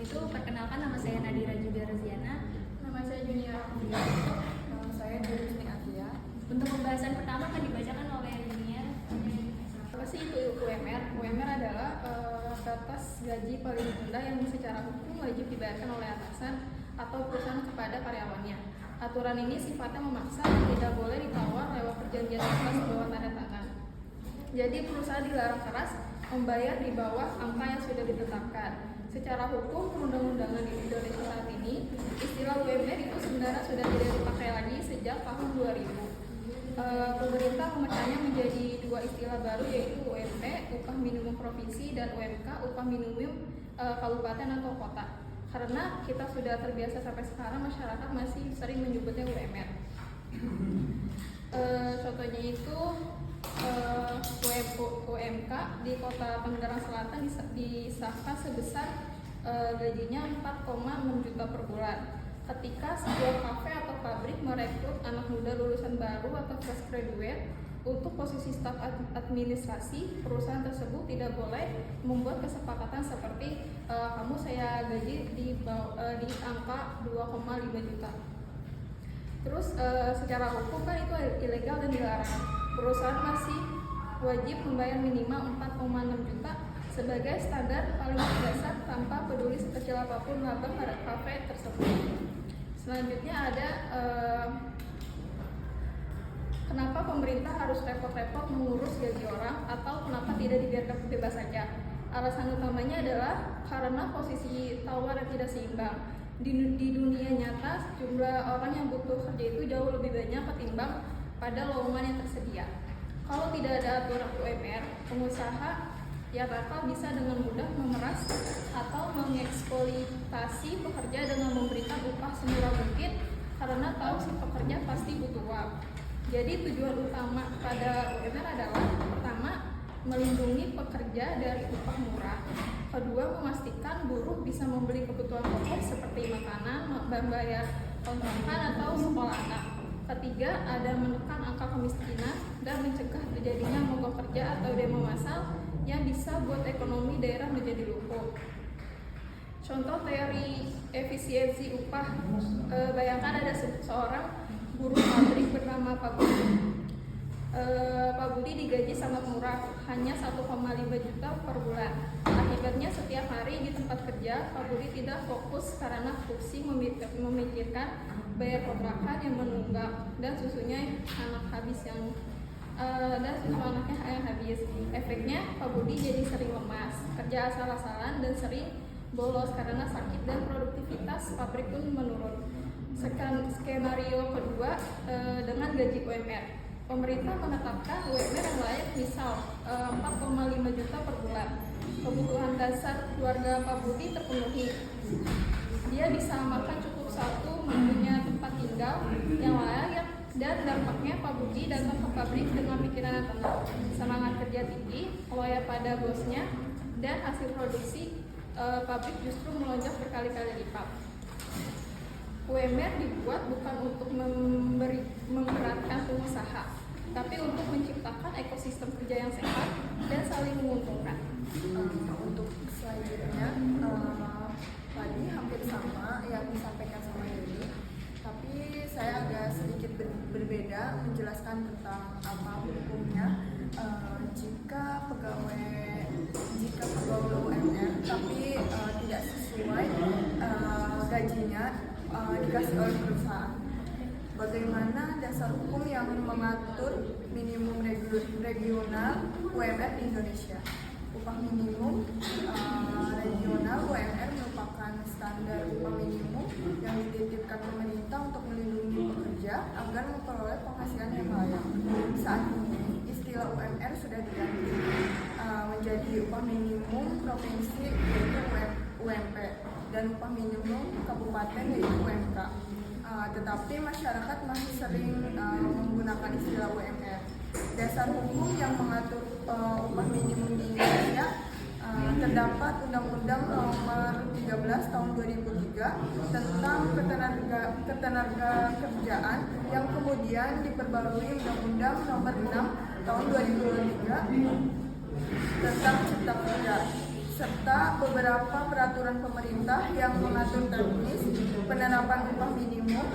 itu, perkenalkan nama saya Nadira Juga Roziana. Nama saya Junia Afia. Nama saya Derisni Atia. Untuk pembahasan pertama akan dibacakan oleh Junia. Apa sih itu UMR? UMR adalah batas gaji paling rendah yang secara hukum wajib dibayarkan oleh atasan atau perusahaan kepada karyawannya. Aturan ini sifatnya memaksa dan tidak boleh ditawar lewat perjanjian atas bawah tanda tangan. Jadi perusahaan dilarang keras membayar di bawah angka yang sudah ditetapkan. Secara hukum perundang-undangan di Indonesia saat ini, istilah UMR itu sebenarnya sudah tidak dipakai lagi sejak tahun 2000. Pemerintah memecahnya menjadi dua istilah baru, yaitu UMP, upah minimum provinsi, dan UMK, upah minimum kabupaten atau kota. Karena kita sudah terbiasa sampai sekarang, masyarakat masih sering menyebutnya UMR. Contohnya itu UMK di Kota Tangerang Selatan disahkan sebesar gajinya 4,6 juta per bulan. Ketika sebuah kafe atau pabrik merekrut anak muda lulusan baru atau fresh graduate untuk posisi staf administrasi, perusahaan tersebut tidak boleh membuat kesepakatan seperti kamu saya gaji di angka 2,5 juta. Terus secara hukum kan itu ilegal dan dilarang. Perusahaan masih wajib membayar minimal 4,6 juta sebagai standar paling dasar tanpa peduli sekecil apapun laba pada kafe tersebut. Selanjutnya ada kenapa pemerintah harus repot-repot mengurus gaji orang atau kenapa tidak dibiarkan bebas saja. Alasan utamanya adalah karena posisi tawar yang tidak seimbang. Di dunia nyata, jumlah orang yang butuh kerja itu jauh lebih banyak ketimbang pada lowongan yang tersedia. Kalau tidak ada aturan UMR, pengusaha ya bakal bisa dengan mudah memeras atau mengeksploitasi pekerja dengan memberikan upah semurah mungkin karena tahu si pekerja pasti butuh uang. Jadi tujuan utama pada UMR adalah pertama, melindungi pekerja dari upah murah. Kedua, memastikan buruh bisa membeli kebutuhan pokok seperti makanan, membayar kontrakan atau sekolah anak. Ketiga, ada menekan angka kemiskinan dan mencegah terjadinya mogok kerja atau demo massal yang bisa buat ekonomi daerah menjadi lumpuh. Contoh teori efisiensi upah, bayangkan ada seorang buruh pabrik bernama Pak Budi. Pak Budi digaji sangat murah, hanya 1,5 juta per bulan. Akibatnya setiap hari di tempat kerja, Pak Budi tidak fokus karena pusing memikirkan bayar kontrakan yang menunggak dan susunya susu anaknya yang habis. Efeknya Pak Budi jadi sering lemas, kerja asal-asalan dan sering bolos karena sakit dan produktivitas pabrik pun menurun. Skenario kedua dengan gaji UMR. Pemerintah menetapkan UMR yang layak, misal 4,5 juta per bulan. Kebutuhan dasar keluarga Pak Budi terpenuhi. Dia bisa makan cukup satu, mempunyai tempat tinggal yang layak, dan dampaknya Pak Budi datang ke pabrik dengan pikiran yang tenang, semangat kerja tinggi, loyal pada bosnya, dan hasil produksi pabrik justru melonjak berkali-kali lipat. UMR dibuat bukan untuk memberatkan pengusaha, tapi untuk menciptakan ekosistem kerja yang sehat dan saling menguntungkan. Untuk selanjutnya, tadi hampir sama yang disampaikan sama Yuni, tapi saya agak sedikit berbeda menjelaskan tentang apa hukumnya. Jika pegawai UMR tapi tidak sesuai gajinya dikasih oleh perusahaan, bagaimana dasar hukum yang mengatur minimum regional UMR di Indonesia? Upah minimum regional UMR merupakan standar upah minimum yang dititipkan pemerintah untuk melindungi pekerja agar memperoleh penghasilan yang layak. Saat ini istilah UMR sudah diganti menjadi upah minimum provinsi yaitu UMP dan upah minimum kabupaten yaitu UMK. Tetapi masyarakat masih sering menggunakan istilah UMR. Dasar hukum yang mengatur upah minimum di Indonesia terdapat Undang-Undang Nomor 13 Tahun 2003 tentang ketenagakerjaan yang kemudian diperbarui Undang-Undang Nomor 6 Tahun 2023 tentang Cipta Kerja. serta beberapa peraturan pemerintah yang mengatur teknis penerapan upah minimum.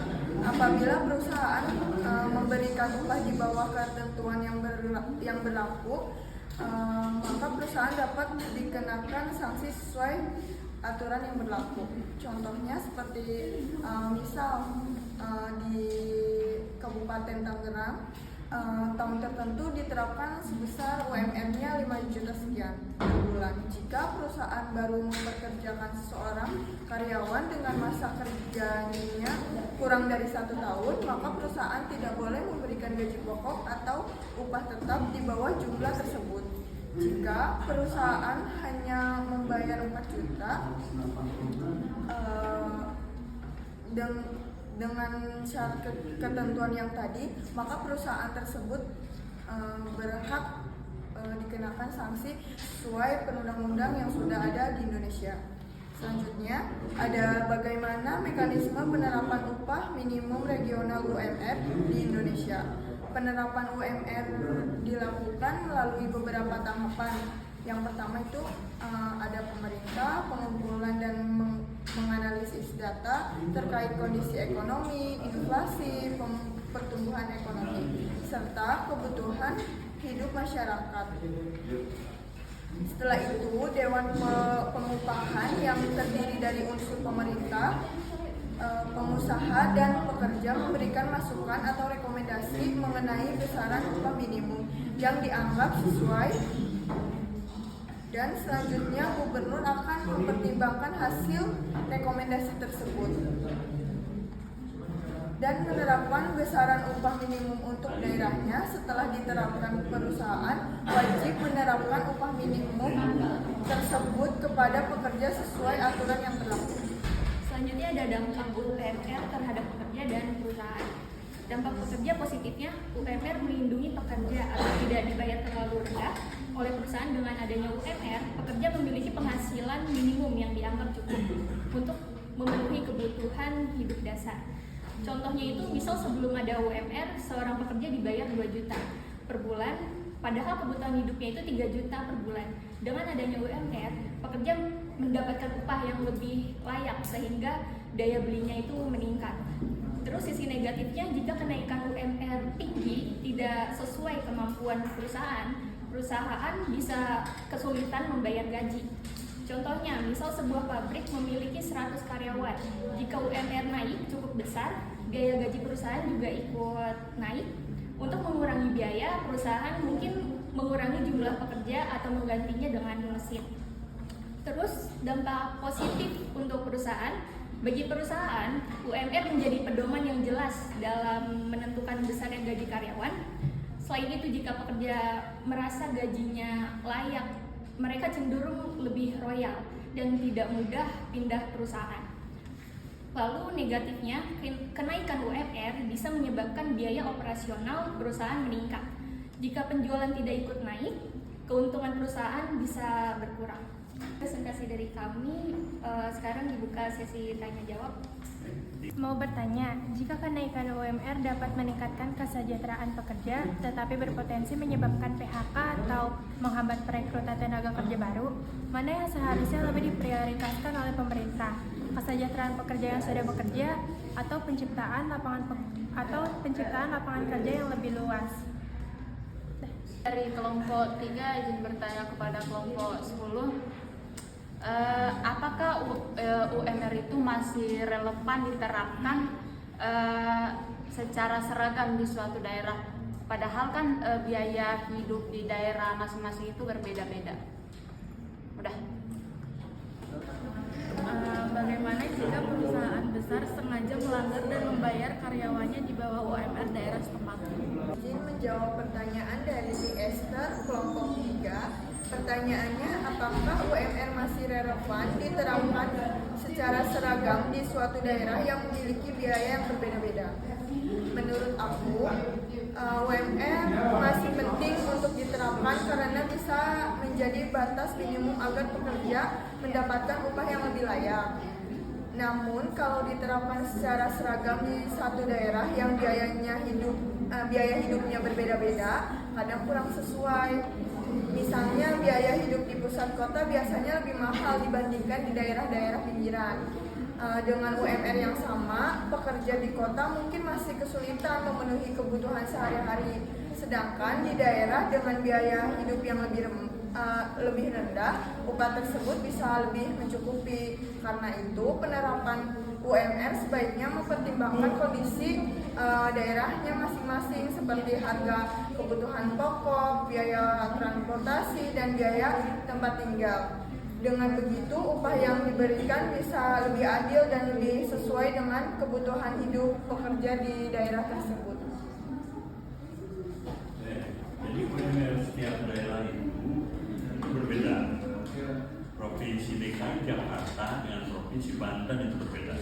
Apabila perusahaan memberikan upah di bawah ketentuan yang berlaku, maka perusahaan dapat dikenakan sanksi sesuai aturan yang berlaku. Contohnya seperti misal di Kabupaten Tangerang, tahun tertentu diterapkan sebesar UMR-nya 5 juta sekian per bulan. Jika perusahaan baru mempekerjakan seseorang karyawan dengan masa kerjanya kurang dari 1 tahun, maka perusahaan tidak boleh memberikan gaji pokok atau upah tetap di bawah jumlah tersebut. Jika perusahaan hanya membayar 4 juta dengan syarat ketentuan yang tadi, maka perusahaan tersebut berhak dikenakan sanksi sesuai perundang-undang yang sudah ada di Indonesia. Selanjutnya, ada bagaimana mekanisme penerapan upah minimum regional UMR di Indonesia. Penerapan UMR dilakukan melalui beberapa tahapan. Yang pertama itu ada pemerintah, pengumpulan dan menganalisis data terkait kondisi ekonomi, inflasi, pertumbuhan ekonomi, serta kebutuhan hidup masyarakat. Setelah itu, Dewan Pengupahan yang terdiri dari unsur pemerintah, pengusaha, dan pekerja memberikan masukan atau rekomendasi mengenai besaran upah minimum yang dianggap sesuai, dan selanjutnya gubernur akan mempertimbangkan hasil rekomendasi tersebut dan menerapkan besaran upah minimum untuk daerahnya. Setelah diterapkan, perusahaan wajib menerapkan upah minimum tersebut kepada pekerja sesuai aturan yang berlaku. Selanjutnya ada dampak UMR terhadap pekerja dan perusahaan. Dampak pekerja positifnya, UMR melindungi pekerja agar tidak dibayar terlalu rendah oleh perusahaan. Dengan adanya UMR, pekerja memiliki penghasilan minimum yang dianggap cukup untuk memenuhi kebutuhan hidup dasar. Contohnya itu, misal sebelum ada UMR, seorang pekerja dibayar 2 juta per bulan, padahal kebutuhan hidupnya itu 3 juta per bulan. Dengan adanya UMR, pekerja mendapatkan upah yang lebih layak sehingga daya belinya itu meningkat. Terus sisi negatifnya, jika kenaikan UMR tinggi tidak sesuai kemampuan perusahaan bisa kesulitan membayar gaji. Contohnya, misal sebuah pabrik memiliki 100 karyawan. Jika UMR naik cukup besar, biaya gaji perusahaan juga ikut naik. Untuk mengurangi biaya, perusahaan mungkin mengurangi jumlah pekerja atau menggantinya dengan mesin. Terus dampak positif untuk perusahaan. Bagi perusahaan, UMR menjadi pedoman yang jelas dalam menentukan besarnya gaji karyawan. Selain itu, jika pekerja merasa gajinya layak, mereka cenderung lebih royal dan tidak mudah pindah perusahaan. Lalu negatifnya, kenaikan UMR bisa menyebabkan biaya operasional perusahaan meningkat. Jika penjualan tidak ikut naik, keuntungan perusahaan bisa berkurang. Presentasi dari kami, sekarang dibuka sesi tanya jawab. Mau bertanya, jika kenaikan UMR dapat meningkatkan kesejahteraan pekerja tetapi berpotensi menyebabkan PHK atau menghambat perekrutan tenaga kerja baru, mana yang seharusnya lebih diprioritaskan oleh pemerintah? Kesejahteraan pekerja yang sudah bekerja atau penciptaan lapangan kerja yang lebih luas? Dari kelompok 3 izin bertanya kepada kelompok 10. Apakah UMR itu masih relevan diterapkan secara seragam di suatu daerah? Padahal kan biaya hidup di daerah masing-masing itu berbeda-beda. Udah. Bagaimana jika perusahaan besar sengaja melanggar dan membayar karyawannya di bawah UMR daerah setempat? Izin menjawab pertanyaan dari Esther, kelompok 3. Pertanyaannya, apakah UMR masih relevan diterapkan secara seragam di suatu daerah yang memiliki biaya yang berbeda-beda? Menurut aku, UMR masih penting untuk diterapkan karena bisa menjadi batas minimum agar pekerja mendapatkan upah yang lebih layak. Namun, kalau diterapkan secara seragam di satu daerah yang biaya hidupnya berbeda-beda, kadang kurang sesuai. Misalnya biaya hidup di pusat kota biasanya lebih mahal dibandingkan di daerah-daerah pinggiran. Dengan UMR yang sama, pekerja di kota mungkin masih kesulitan memenuhi kebutuhan sehari-hari. Sedangkan di daerah dengan biaya hidup yang lebih rendah, upah tersebut bisa lebih mencukupi. Karena itu, penerapan UMR sebaiknya mempertimbangkan kondisi daerahnya masing-masing seperti harga kebutuhan pokok, biaya transportasi, dan biaya tempat tinggal. Dengan begitu, upah yang diberikan bisa lebih adil dan lebih sesuai dengan kebutuhan hidup pekerja di daerah tersebut. Jadi UMR setiap daerah itu berbeda. Provinsi DKI Jakarta dengan Provinsi Banten itu berbeda.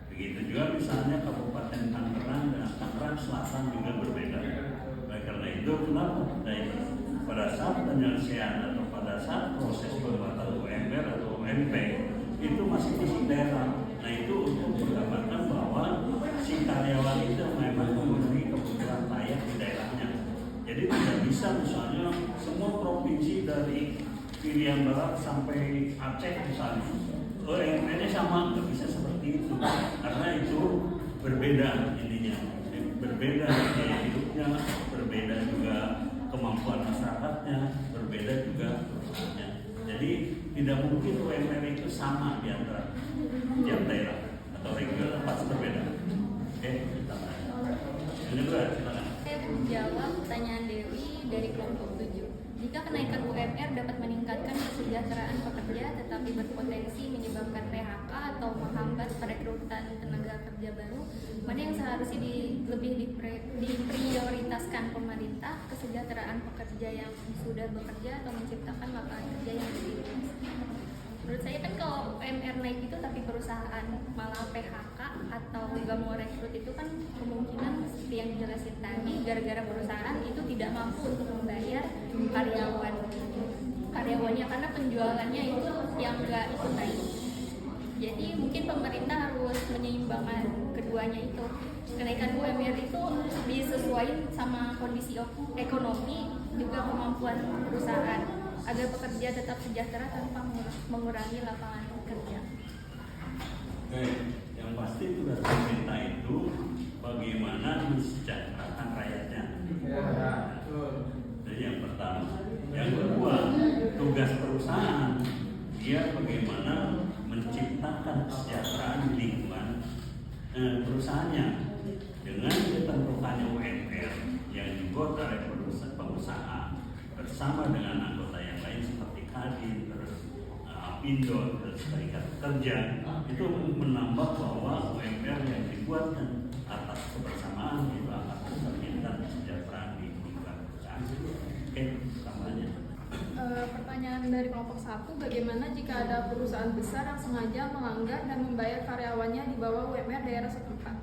Begitu juga misalnya Kabupaten Tangerang dengan Tangerang Selatan juga berbeda. Nah, karena itu kenapa? Pada saat penyelesaian atau pada saat proses pembuatan UMR atau UMP itu masing-masing daerah. Nah itu untuk menggambarkan bahwa si karyawan itu memang memenuhi kebutuhan layak di daerahnya. Jadi tidak bisa misalnya semua provinsi dari Irian Barat sampai Aceh misalnya UMR-nya sama, nggak bisa seperti itu karena itu berbeda intinya, berbeda gaya hidupnya, berbeda juga kemampuan masyarakatnya, berbeda juga perusahaannya. Jadi tidak mungkin UMR itu sama di antara tiap daerah atau regional, pasti berbeda. Oke, kita tanya. Ini berat, silakan. Saya menjawab pertanyaan Dewi dari kelompok 7. Jika kenaikan UMR dapat meningkatkan kesejahteraan pekerja tetapi berpotensi menyebabkan PHK atau menghambat perekrutan tenaga kerja baru, mana yang seharusnya lebih diprioritaskan pemerintah, kesejahteraan pekerja yang sudah bekerja atau menciptakan lapangan kerja yang lebih luas? Menurut saya kan kalau UMR naik itu tapi perusahaan malah PHK atau nggak mau rekrut itu kan kemungkinan seperti yang dijelasin tadi gara-gara perusahaan itu tidak mampu untuk membayar karyawannya karena penjualannya itu yang nggak ikut naik. Jadi mungkin pemerintah harus menyeimbangkan keduanya itu. Kenaikan UMR itu disesuaikan sama kondisi ekonomi juga kemampuan perusahaan agar pekerja tetap sejahtera tanpa mengurangi lapangan kerja. Oke, yang pasti tugas pemerintah itu bagaimana mensejahterakan rakyatnya. Jadi yang pertama. Yang kedua, tugas perusahaan dia bagaimana menciptakan kesejahteraan di lingkungan perusahaannya dengan ditentukannya UMR yang dibuat oleh pengusaha bersama dengan anggota yang lain seperti Kadin, terus Apindo, terus Serikat Pekerja itu menambah bahwa UMR yang dibuatkan atas kebersamaan itu akan tercipta kesejahteraan di lingkungan perusahaan. Oke, tambahannya. Pertanyaan dari kelompok 1, bagaimana jika ada perusahaan besar yang sengaja melanggar dan membayar karyawannya di bawah UMR daerah setempat?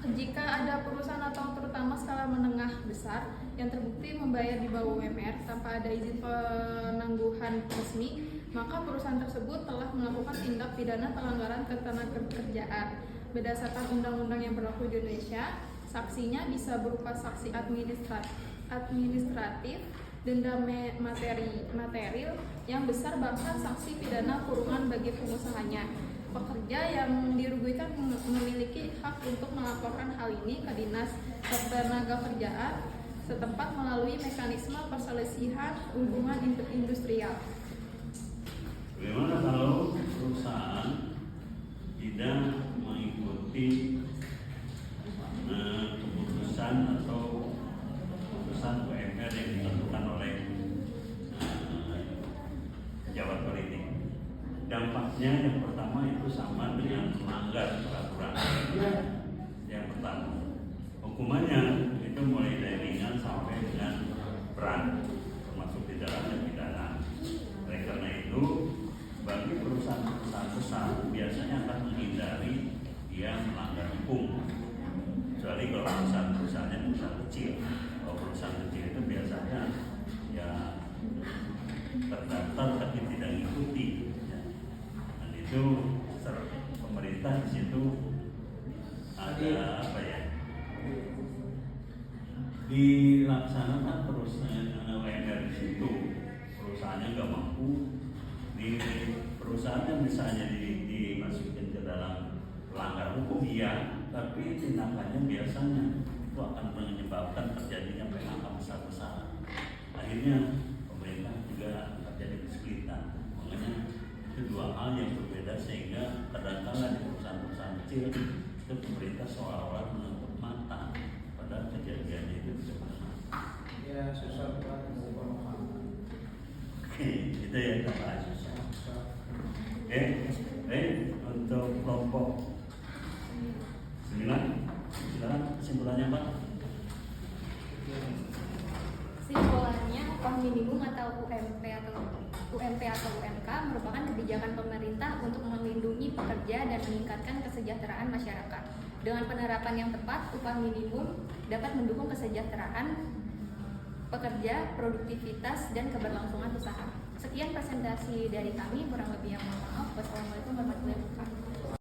Jika ada perusahaan atau terutama skala menengah besar yang terbukti membayar di bawah UMR tanpa ada izin penangguhan resmi, maka perusahaan tersebut telah melakukan tindak pidana pelanggaran ketenagakerjaan. Berdasarkan undang-undang yang berlaku di Indonesia, sanksinya bisa berupa sanksi administratif, denda material yang besar, bahkan sanksi pidana kurungan bagi pengusahanya. Pekerja yang dirugikan memiliki hak untuk melaporkan hal ini ke Dinas Ketenagakerjaan setempat melalui mekanisme perselisihan hubungan industrial. Bagaimana kalau perusahaan tidak mengikuti keputusan atau keputusan UMR yang ditentukan oleh pejabat politik? Dampaknya yang pertama itu sama dengan melanggar peraturan. Yang pertama, hukumannya itu mulai dari ringan sampai dengan berat, termasuk di dalamnya pidana. Oleh karena itu, bagi perusahaan-perusahaan besar biasanya akan menghindari yang melanggar hukum. Kecuali kalau perusahaan-perusahaannya perusahaan kecil. Kalau perusahaan kecil itu biasanya ya terdaftar tapi tidak mengikuti. Itu pemerintah di situ ada apa ya, dilaksanakan terus UMR di situ misalnya dimasukin ke dalam pelanggar hukum, iya, tapi tindakannya biasanya itu akan menyebabkan terjadinya PHK besar-besaran. Akhirnya pemerintah juga terjadi kesulitan. Makanya itu dua hal yang berbeda, sehingga kadang-kadang di perusahaan-perusahaan kecil itu pemerintah seolah-olah menutup mata pada kejadian itu sebenarnya. Ya susah banget mengubah paham. Oke, itu ya Bapak Aziz. Untuk kelompok 9, silakan kesimpulannya Pak. Kesimpulannya, upah minimum atau UMP atau UMK merupakan kebijakan pemerintah untuk melindungi pekerja dan meningkatkan kesejahteraan masyarakat. Dengan penerapan yang tepat, upah minimum dapat mendukung kesejahteraan pekerja, produktivitas, dan keberlangsungan usaha. Sekian presentasi dari kami, kurang lebih yang mohon maaf. Wassalamualaikum warahmatullahi wabarakatuh.